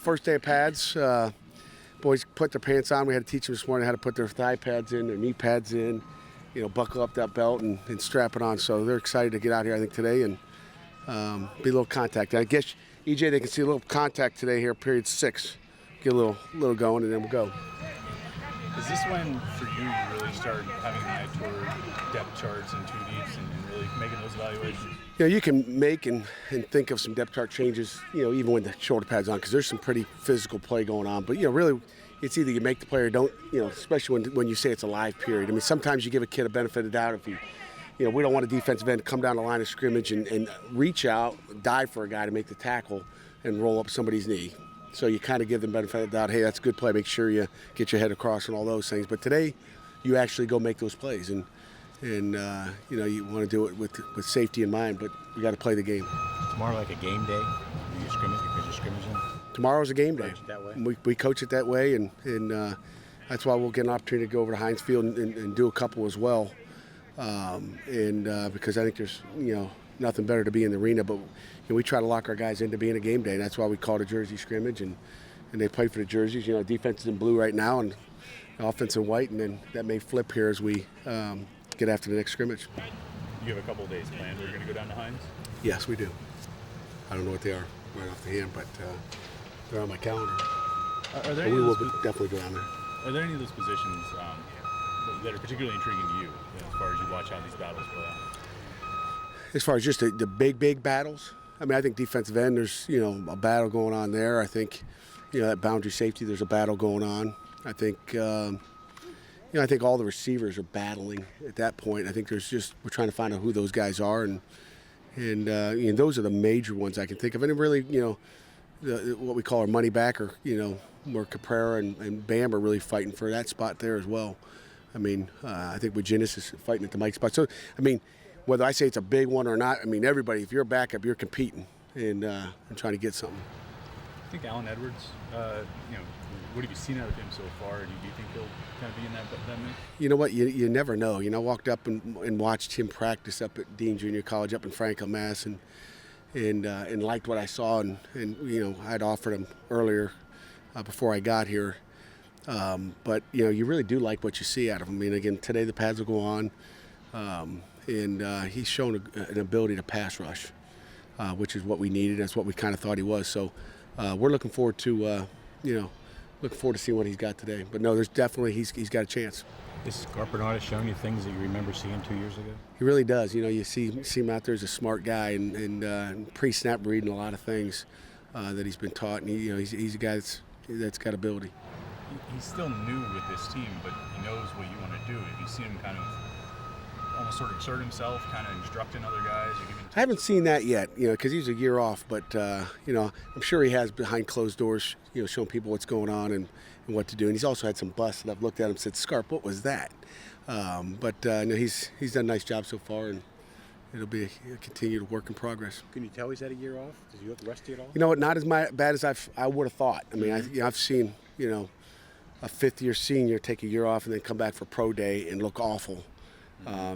first day of pads. Boys put their pants on. We had to teach them this morning how to put their thigh pads in, their knee pads in, buckle up that belt and strap it on. So they're excited to get out here, I think, today and be a little contact. I guess, EJ, they can see a little contact today here, period 6. Get a little going, and then we'll go. Is this when, for you really start having an eye toward depth charts and 2 deeps and really making those evaluations? You can make and think of some depth chart changes, even with the shoulder pads on, because there's some pretty physical play going on. But, really, it's either you make the play or don't, especially when you say it's a live period. I mean, sometimes you give a kid a benefit of the doubt if he, we don't want a defensive end to come down the line of scrimmage and reach out, dive for a guy to make the tackle and roll up somebody's knee. So you kind of give them benefit of the doubt. Hey, that's a good play. Make sure you get your head across and all those things. But today, you actually go make those plays, and you want to do it with safety in mind. But you got to play the game. It's more like a game day. You scrimmage because you're scrimmaging. Tomorrow's a game day. Coach it that way. We coach it that way, and that's why we'll get an opportunity to go over to Heinz Field and do a couple as well. Because I think there's nothing better to be in the arena, but we try to lock our guys into being a game day, and that's why we call it a jersey scrimmage, and they play for the jerseys. Defense is in blue right now, and offense in white, and then that may flip here as we get after the next scrimmage. You have a couple of days planned where you're going to go down to Heinz? Yes, we do. I don't know what they are right off the hand, but they're on my calendar. We will definitely go down there. Are there any of those positions that are particularly intriguing to you as far as you watch how these battles play out? As far as just the big battles, I mean, I think defensive end, there's a battle going on there. I think that boundary safety, there's a battle going on. I think I think all the receivers are battling at that point. I think we're trying to find out who those guys are, and those are the major ones I can think of. And really, what we call our money back, or where Caprera and Bam are really fighting for that spot there as well. I mean, I think Virginis is fighting at the Mike spot. So, I mean, whether I say it's a big one or not, I mean, everybody, if you're a backup, you're competing and trying to get something. I think Alan Edwards, what have you seen out of him so far? Do you think he'll kind of be in that mix? You know what? You never know. I walked up and watched him practice up at Dean Junior College up in Franklin, Mass, and liked what I saw. And I'd offered him earlier before I got here. But you really do like what you see out of him. I mean, again, today the pads will go on, and he's shown an ability to pass rush, which is what we needed. That's what we kind of thought he was. So we're looking forward to seeing what he's got today. But no, there's definitely he's got a chance. Is Scarpinato showing you things that you remember seeing 2 years ago? He really does. You see him out there as a smart guy and pre-snap reading a lot of things that he's been taught. And he's a guy that's got ability. He's still new with this team, but he knows what you want to do. Have you seen him kind of almost sort of exert himself, kind of instructing other guys? I haven't seen that yet, because he's a year off. But, I'm sure he has behind closed doors, showing people what's going on and what to do. And he's also had some busts that I've looked at him and said, Scarp, what was that? No, he's done a nice job so far, and it'll be a continued work in progress. Can you tell he's had a year off? Does he look rusty at all? You know what? Not as bad as I would have thought. I mean, I've seen, a fifth-year senior take a year off and then come back for pro day and look awful.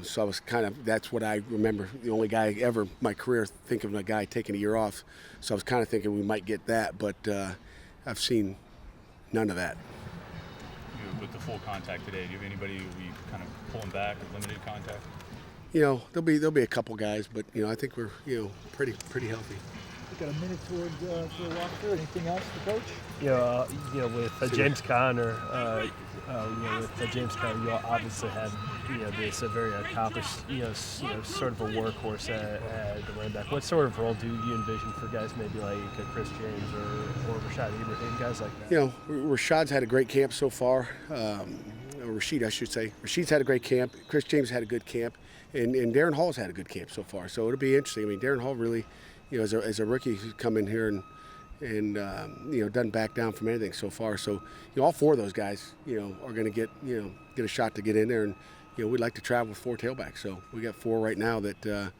So I was that's what I remember. The only guy ever in my career think of a guy taking a year off. So I was kind of thinking we might get that, but I've seen none of that. With the full contact today, do you have anybody who will be kind of pulling back with limited contact? There'll be a couple guys, but I think we're pretty healthy. We got a minute for a walkthrough. Anything else for Coach? With James Conner, with James Conner, you obviously have this a very accomplished, sort of a workhorse at the running back. What sort of role do you envision for guys maybe like Chris James or Rashad Ibrahim, guys like that? Rashad's had a great camp so far. Rashid, I should say. Rashid's had a great camp. Chris James had a good camp, and Darren Hall's had a good camp so far. So it'll be interesting. I mean, Darren Hall really, as a rookie, who's come in here and doesn't back down from anything so far. So all four of those guys, are going to get a shot to get in there, and we'd like to travel with 4 tailbacks. So we got 4 right now that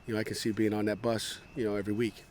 I can see being on that bus, every week.